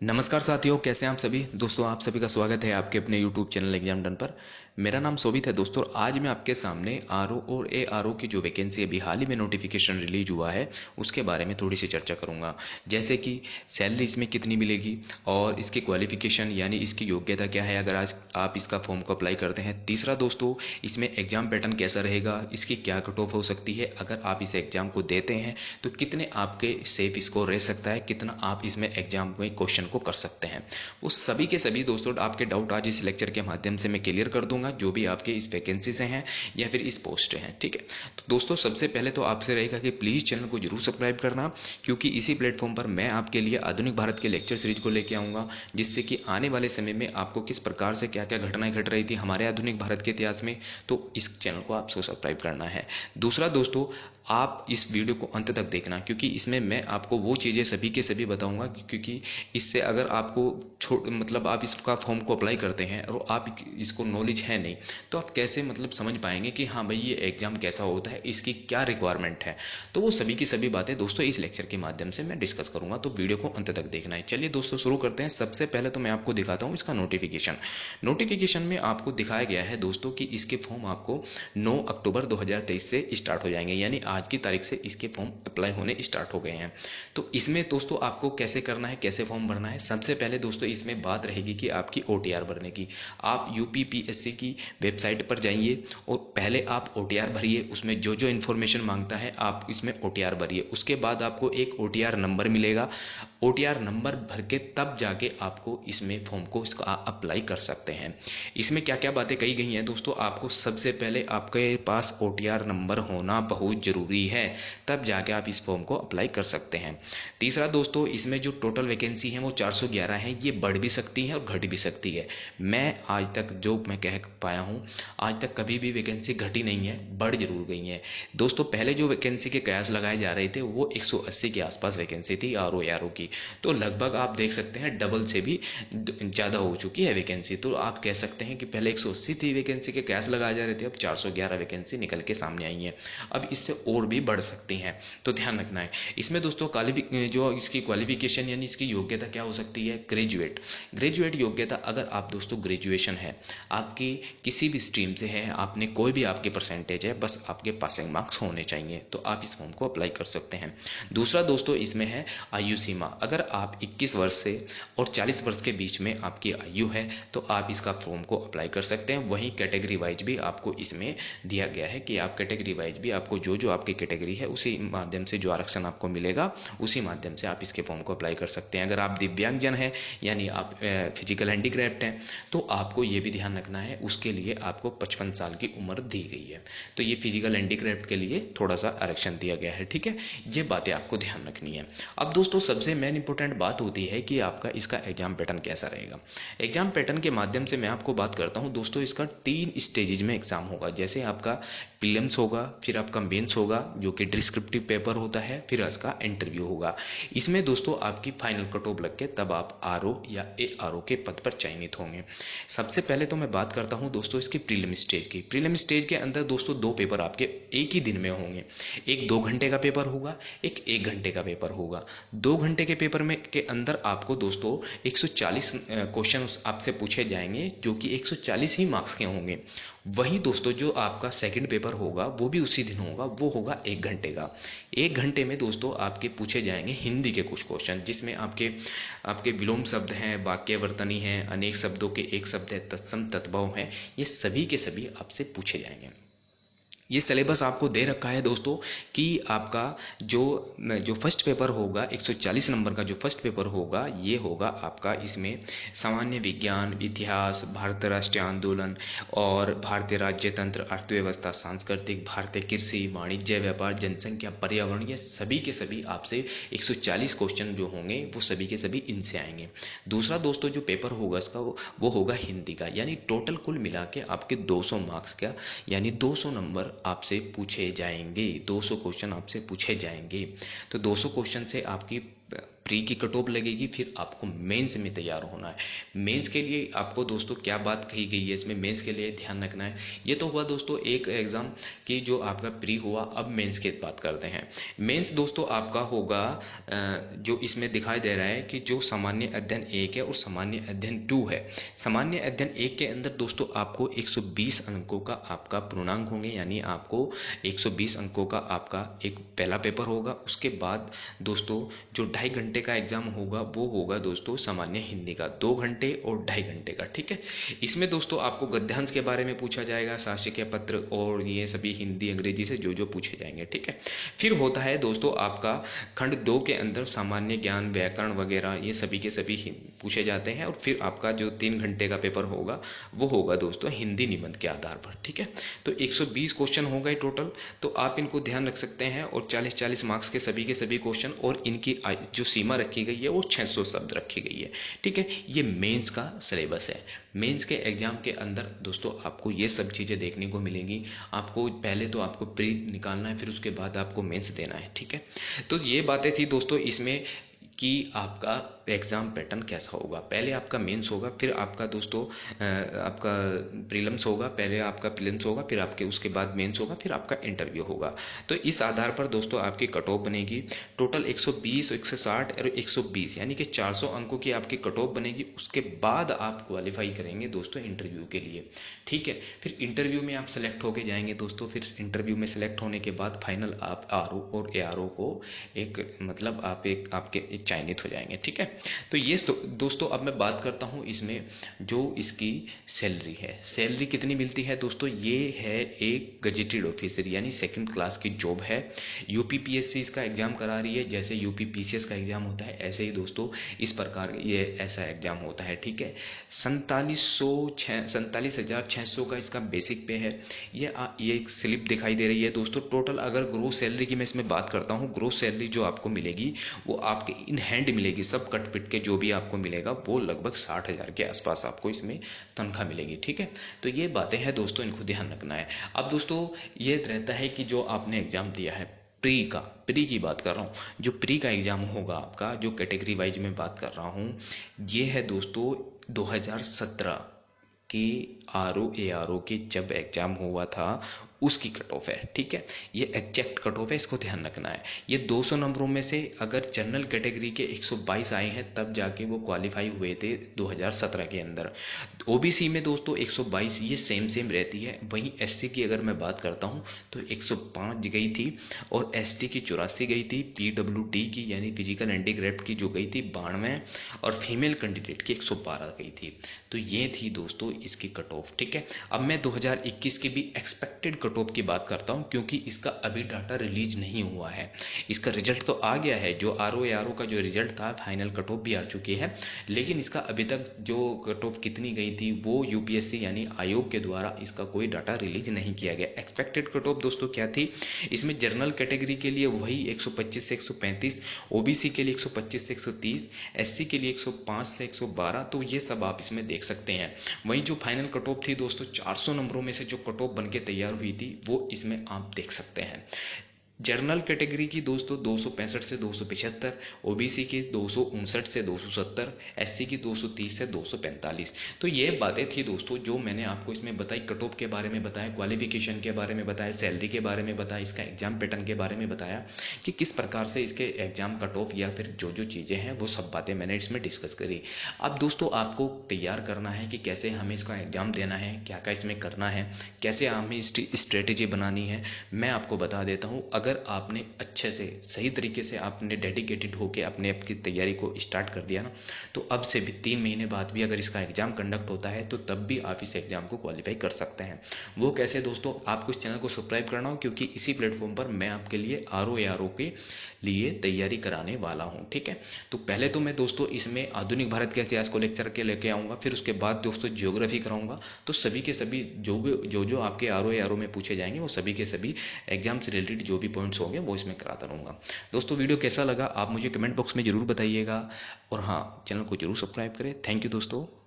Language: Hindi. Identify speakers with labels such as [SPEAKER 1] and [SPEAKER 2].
[SPEAKER 1] नमस्कार साथियों, कैसे हैं आप सभी दोस्तों। आप सभी का स्वागत है आपके अपने YouTube चैनल एग्जाम डन पर। मेरा नाम शोभित है दोस्तों। आज मैं आपके सामने आरओ और एआरओ की जो वैकेंसी अभी हाल ही में नोटिफिकेशन रिलीज हुआ है उसके बारे में थोड़ी सी चर्चा करूंगा। जैसे कि सैलरी इसमें कितनी मिलेगी और इसकी क्वालिफिकेशन यानी इसकी योग्यता क्या है अगर आज आप इसका फॉर्म को अप्लाई करते हैं। तीसरा दोस्तों, इसमें एग्जाम पैटर्न कैसा रहेगा, इसकी क्या कट ऑफ हो सकती है, अगर आप इस एग्जाम को देते हैं तो कितने आपके सेफ स्कोर रह सकता है, कितना आप इसमें एग्जाम में क्वेश्चन को कर सकते हैं। वो सभी के सभी दोस्तों आपके डाउट आज इस लेक्चर के माध्यम से मैं क्लियर कर दूंगा, जो भी आपके इस वैकेंसी से हैं या फिर इस पोस्ट हैं। ठीक है, तो दोस्तों सबसे पहले तो आपसे रहेगा कि प्लीज चैनल को जरूर सब्सक्राइब करना, क्योंकि इसी प्लेटफॉर्म पर मैं आपके लिए आधुनिक भारत के लेक्चर सीरीज को लेकर आऊंगा, जिससे कि आने वाले समय में आपको किस प्रकार से क्या क्या घटनाएं घट रही थी हमारे आधुनिक भारत के इतिहास में, तो इस चैनल को आपको सब्सक्राइब करना है। दूसरा दोस्तों, आप इस वीडियो को अंत तक देखना, क्योंकि इसमें मैं आपको वो चीज़ें सभी के सभी बताऊंगा, क्योंकि इससे अगर आपको मतलब आप इसका फॉर्म को अप्लाई करते हैं और आप इसको नॉलेज है नहीं, तो आप कैसे मतलब समझ पाएंगे कि हाँ भाई ये एग्जाम कैसा होता है, इसकी क्या रिक्वायरमेंट है। तो वो सभी की सभी बातें दोस्तों इस लेक्चर के माध्यम से मैं डिस्कस करूंगा, तो वीडियो को अंत तक देखना है। चलिए दोस्तों शुरू करते हैं। सबसे पहले तो मैं आपको दिखाता हूँ इसका नोटिफिकेशन में आपको दिखाया गया है दोस्तों कि इसके फॉर्म आपको 9 अक्टूबर 2023 से स्टार्ट हो जाएंगे, यानी आज की तारीख से इसके फॉर्म अप्लाई होने स्टार्ट हो गए हैं। तो इसमें दोस्तों आपको कैसे करना है, कैसे फॉर्म भरना है। सबसे पहले दोस्तों इसमें बात रहेगी कि आपकी ओटीआर भरने की। आप यूपीपीएससी की वेबसाइट पर जाइए और पहले आप ओटीआर भरिए। उसमें जो जो इन्फॉर्मेशन मांगता है आप इसमें ओटीआर भरिए। उसके बाद आपको एक ओटीआर नंबर मिलेगा। ओटीआर नंबर भर के तब जाके आपको इसमें फॉर्म को इसका अप्लाई कर सकते हैं। इसमें क्या क्या बातें कही गई हैं दोस्तों, आपको सबसे पहले आपके पास ओटीआर नंबर होना बहुत जरूरी है, तब जाके आप इस फॉर्म को अप्लाई कर सकते हैं। तीसरा दोस्तों, इसमें जो टोटल वैकेंसी है वो 411 है। ये बढ़ भी सकती है और घट भी सकती है। मैं आज तक जो मैं कह पाया हूँ, आज तक कभी भी वैकेंसी घटी नहीं है, बढ़ जरूर गई है दोस्तों। पहले जो वैकेंसी के कयास लगाए जा रहे थे वो 180 के आसपास वैकेंसी थी आरओ एआरओ की, तो लगभग आप देख सकते हैं डबल से भी ज़्यादा हो चुकी है वैकेंसी। तो आप कह सकते हैं कि पहले 180 थी वैकेंसी के कयास लगाए जा रहे थे, अब 411 वैकेंसी निकल के सामने आई है। अब इससे और भी बढ़ सकती हैं, तो ध्यान रखना है। इसमें दोस्तों जो इसकी क्वालिफिकेशन यानी इसकी योग्यता क्या हो सकती है, ग्रेजुएट योग्यता। अगर आप दोस्तों ग्रेजुएशन है आपकी, किसी भी स्ट्रीम से है, आपने कोई भी आपके परसेंटेज है, बस आपके पासिंग मार्क्स होने चाहिए, तो आप इस फॉर्म को अप्लाई कर सकते हैं। दूसरा दोस्तों इसमें है आयु सीमा। अगर आप 21 वर्ष से और 40 वर्ष के बीच में आपकी आयु है तो आप इसका फॉर्म को अप्लाई कर सकते हैं। वहीं कैटेगरी वाइज भी आपको इसमें दिया गया है कि आप कैटेगरी वाइज भी आपको जो जो आपकी कैटेगरी है उसी माध्यम से जो आरक्षण आपको मिलेगा उसी माध्यम से आप इसके फॉर्म को अप्लाई कर सकते हैं। अगर आप दिव्यांगजन हैं यानी आप फिजिकल हैंडीक्राफ्ट हैं तो आपको ये भी ध्यान रखना है, उसके लिए आपको 55 साल की उम्र दी गई है। तो ये फिजिकल हैंडीक्राफ्ट के लिए थोड़ा सा आरक्षण दिया गया है। ठीक है, ये बातें आपको ध्यान रखनी है। अब दोस्तों सबसे मेन इंपॉर्टेंट बात होती है कि आपका इसका एग्जाम पैटर्न कैसा रहेगा। एग्जाम पैटर्न के माध्यम से मैं आपको बात करता हूं दोस्तों। इसका 3 स्टेजेज में एग्जाम होगा। जैसे आपका प्रीलिम्स होगा, फिर आपका मेंस होगा जो कि डिस्क्रिप्टिव पेपर होता है, फिर इसका इंटरव्यू होगा। इसमें दोस्तों आपकी फाइनल कट ऑफ लग के तब आप आरओ या एआरओ के पद पर चयनित होंगे। सबसे पहले तो मैं बात करता हूं दोस्तों इसकी प्रीलिम स्टेज की। प्रीलिम स्टेज के अंदर दोस्तों 2 पेपर आपके एक ही दिन में होंगे। एक 2 घंटे का पेपर होगा, एक 1 घंटे का पेपर होगा। 2 घंटे के पेपर में के अंदर आपको दोस्तों 140 क्वेश्चन आपसे पूछे जाएंगे, जो कि 140 ही मार्क्स के होंगे। वही दोस्तों जो आपका सेकंड पेपर होगा वो भी उसी दिन होगा, वो होगा 1 घंटे का। 1 घंटे में दोस्तों आपके पूछे जाएंगे हिंदी के कुछ क्वेश्चन, जिसमें आपके आपके विलोम शब्द हैं, वाक्यवर्तनी हैं, अनेक शब्दों के एक शब्द है, तत्सम तद्भव है, ये सभी के सभी आपसे पूछे जाएंगे। ये सिलेबस आपको दे रखा है दोस्तों कि आपका जो जो फर्स्ट पेपर होगा 140 नंबर का जो फर्स्ट पेपर होगा ये होगा आपका इसमें सामान्य विज्ञान, इतिहास, भारतीय राष्ट्रीय आंदोलन और भारतीय राज्य तंत्र, अर्थव्यवस्था, सांस्कृतिक, भारतीय कृषि, वाणिज्य, व्यापार, जनसंख्या, पर्यावरण, ये सभी के सभी आपसे 140 क्वेश्चन जो होंगे वो सभी के सभी इनसे आएंगे। दूसरा दोस्तों जो पेपर होगा इसका वो होगा हिंदी का, यानी टोटल कुल मिला के आपके 200 मार्क्स का यानी 200 नंबर आपसे पूछे जाएंगे, 200 क्वेश्चन आपसे पूछे जाएंगे। तो 200 क्वेश्चन से आपकी प्री की कट ऑफ लगेगी, फिर आपको मेंस में तैयार होना है। मेंस के लिए आपको दोस्तों क्या बात कही गई है इसमें, मेंस के लिए ध्यान रखना है। ये तो हुआ दोस्तों एक एग्जाम की जो आपका प्री हुआ। अब मेंस की बात करते हैं। मेंस दोस्तों आपका होगा जो इसमें दिखाई दे रहा है कि जो सामान्य अध्ययन 1 है और सामान्य अध्ययन 2 है। सामान्य अध्ययन 1 के अंदर दोस्तों आपको 120 अंकों का आपका पूर्णांक होंगे, यानी आपको 120 अंकों का आपका एक पहला पेपर होगा। उसके बाद दोस्तों जो 2.5 घंटे का एग्जाम होगा वो होगा दोस्तों सामान्य हिंदी का, 2 घंटे और 2.5 घंटे का। ठीक है, इसमें दोस्तों आपको गद्यांश के बारे में पूछा जाएगा, शासकीय पत्र और ये सभी हिंदी अंग्रेजी से जो जो पूछे जाएंगे। ठीक है, फिर होता है दोस्तों आपका खंड 2 के अंदर सामान्य ज्ञान, व्याकरण वगैरह ये सभी के सभी पूछे जाते हैं। और फिर आपका जो 3 घंटे का पेपर होगा वो होगा दोस्तों हिंदी निबंध के आधार पर। ठीक है, तो 120 क्वेश्चन हो गए टोटल, तो आप इनको ध्यान रख सकते हैं। और 40-40 मार्क्स के सभी क्वेश्चन, और इनकी जो सीमा रखी गई है वो 600 शब्द रखी गई है। ठीक है, ये मेंस का सिलेबस है। मेंस के एग्जाम के अंदर दोस्तों आपको ये सब चीज़ें देखने को मिलेंगी। आपको पहले तो आपको प्री निकालना है, फिर उसके बाद आपको मेंस देना है। ठीक है, तो ये बातें थी दोस्तों इसमें कि आपका एग्ज़ाम पैटर्न कैसा होगा। पहले आपका मेंस होगा, फिर आपका दोस्तों आपका प्रीलिम्स होगा, पहले आपका प्रीलिम्स होगा, फिर आपके उसके बाद मेंस होगा, फिर आपका इंटरव्यू होगा। तो इस आधार पर दोस्तों आपकी कट ऑफ बनेगी। टोटल 120, 160 और 120 यानी कि 400 अंकों की आपकी कट ऑफ बनेगी। उसके बाद आप क्वालिफाई करेंगे दोस्तों इंटरव्यू के लिए। ठीक है, फिर इंटरव्यू में आप सेलेक्ट होके जाएंगे दोस्तों। फिर इंटरव्यू में सेलेक्ट होने के बाद फाइनल आप आरओ और एआरओ को एक मतलब आप एक आपके एक चयनित हो जाएंगे। ठीक है, तो ये दोस्तों अब मैं बात करता हूँ इसमें जो इसकी सैलरी है। सैलरी कितनी मिलती है दोस्तों, ये है एक गजेटेड ऑफिसर यानी 2nd क्लास की जॉब है। यूपीपीएससी इसका एग्जाम करा रही है, जैसे यूपीपीसीएस का एग्जाम होता है ऐसे ही दोस्तों इस प्रकार ये ऐसा एग्जाम होता है। ठीक है, 47,600 का इसका बेसिक पे है। ये एक स्लिप दिखाई दे रही है दोस्तों। टोटल अगर ग्रोस सैलरी की मैं इसमें बात करता हूँ, ग्रोस सैलरी जो आपको मिलेगी वो आपके इन हैंड मिलेगी, सब कट पिट के जो भी आपको मिलेगा वो लगभग 60,000 के आसपास आपको इसमें तनख्वाह मिलेगी। ठीक है, तो ये बातें हैं दोस्तों, इनको ध्यान रखना है। अब दोस्तों ये रहता है कि जो आपने एग्जाम दिया है प्री की बात कर रहा हूँ, जो प्री का एग्जाम होगा आपका, जो कैटेगरी वाइज में बात कर रहा हूँ, ये है दोस्तों 2017 के आरओ एआरओ के जब एग्जाम हुआ था उसकी कट ऑफ है। ठीक है, ये एग्जैक्ट कट ऑफ है, इसको ध्यान रखना है। ये 200 नंबरों में से अगर जनरल कैटेगरी के 122 आए हैं तब जाके वो क्वालिफाई हुए थे 2017 के अंदर। ओबीसी में दोस्तों 122 ये सेम रहती है। वहीं एससी की अगर मैं बात करता हूँ तो 105 गई थी, और एसटी की 84 गई थी, पीडब्ल्यूडी की यानी फिजिकल हैंडीक्राफ्ट की जो गई थी 92, और फीमेल कैंडिडेट की 112 गई थी। तो ये थी दोस्तों इसकी कट ऑफ। ठीक है, अब मैं 2021 की भी एक्सपेक्टेड कट ऑफ की बात करता हूं, क्योंकि इसका अभी डाटा रिलीज नहीं हुआ है। इसका रिजल्ट तो आ गया है, जो आरओ एआरओ का जो रिजल्ट था फाइनल कट ऑफ भी आ चुकी है, लेकिन इसका अभी तक जो कट ऑफ कितनी गई थी वो यूपीएससी यानी आयोग के द्वारा इसका कोई डाटा रिलीज नहीं किया गया। एक्सपेक्टेड कट ऑफ दोस्तों क्या थी, इसमें जनरल कैटेगरी के लिए वही 125 से 135, ओबीसी के लिए 125 से 130, एससी के लिए 105 से 112। तो ये सब आप इसमें देख सकते हैं। वहीं जो फाइनल कट ऑफ थी दोस्तों 400 नंबरों में से जो कट ऑफ बन के तैयार हुई थी वो इसमें आप देख सकते हैं। जनरल कैटेगरी की दोस्तों 265 से 275, ओबीसी की 259 से 270, एससी की 230 से 245। तो ये बातें थी दोस्तों जो मैंने आपको इसमें बताई। कट ऑफ के बारे में बताया, क्वालिफिकेशन के बारे में बताया, सैलरी के बारे में बताया, इसका एग्जाम पैटर्न के बारे में बताया कि किस प्रकार से इसके एग्जाम कट ऑफ या फिर जो जो चीज़ें हैं वो सब बातें मैंने इसमें डिस्कस करी। अब दोस्तों आपको तैयार करना है कि कैसे हमें इसका एग्जाम देना है, क्या क्या इसमें करना है, कैसे हमें स्ट्रेटेजी बनानी है, मैं आपको बता देता हूँ। अगर आपने अच्छे से सही तरीके से आपने डेडिकेटेड होकर अपने आपकी तैयारी को स्टार्ट कर दिया ना, तो अब से भी 3 महीने बाद भी अगर इसका एग्जाम कंडक्ट होता है तो तब भी आप इस एग्जाम को क्वालिफाई कर सकते हैं। वो कैसे दोस्तों, आपको इस चैनल को सब्सक्राइब करना हो, क्योंकि इसी प्लेटफॉर्म पर मैं आपके लिए आरओ एआरओ के लिए तैयारी कराने वाला हूँ। ठीक है, तो पहले तो मैं दोस्तों इसमें आधुनिक भारत के इतिहास को लेक्चर के लेके आऊँगा, फिर उसके बाद दोस्तों ज्योग्राफी कराऊंगा। तो सभी के सभी जो आपके आरओ एआरओ में पूछे जाएंगे वो सभी के सभी एग्जाम से रिलेटेड जो भी पॉइंट्स होंगे वो इसमें कराता रहूँगा। दोस्तों वीडियो कैसा लगा आप मुझे कमेंट बॉक्स में जरूर बताइएगा, और हाँ चैनल को जरूर सब्सक्राइब करें। थैंक यू दोस्तों।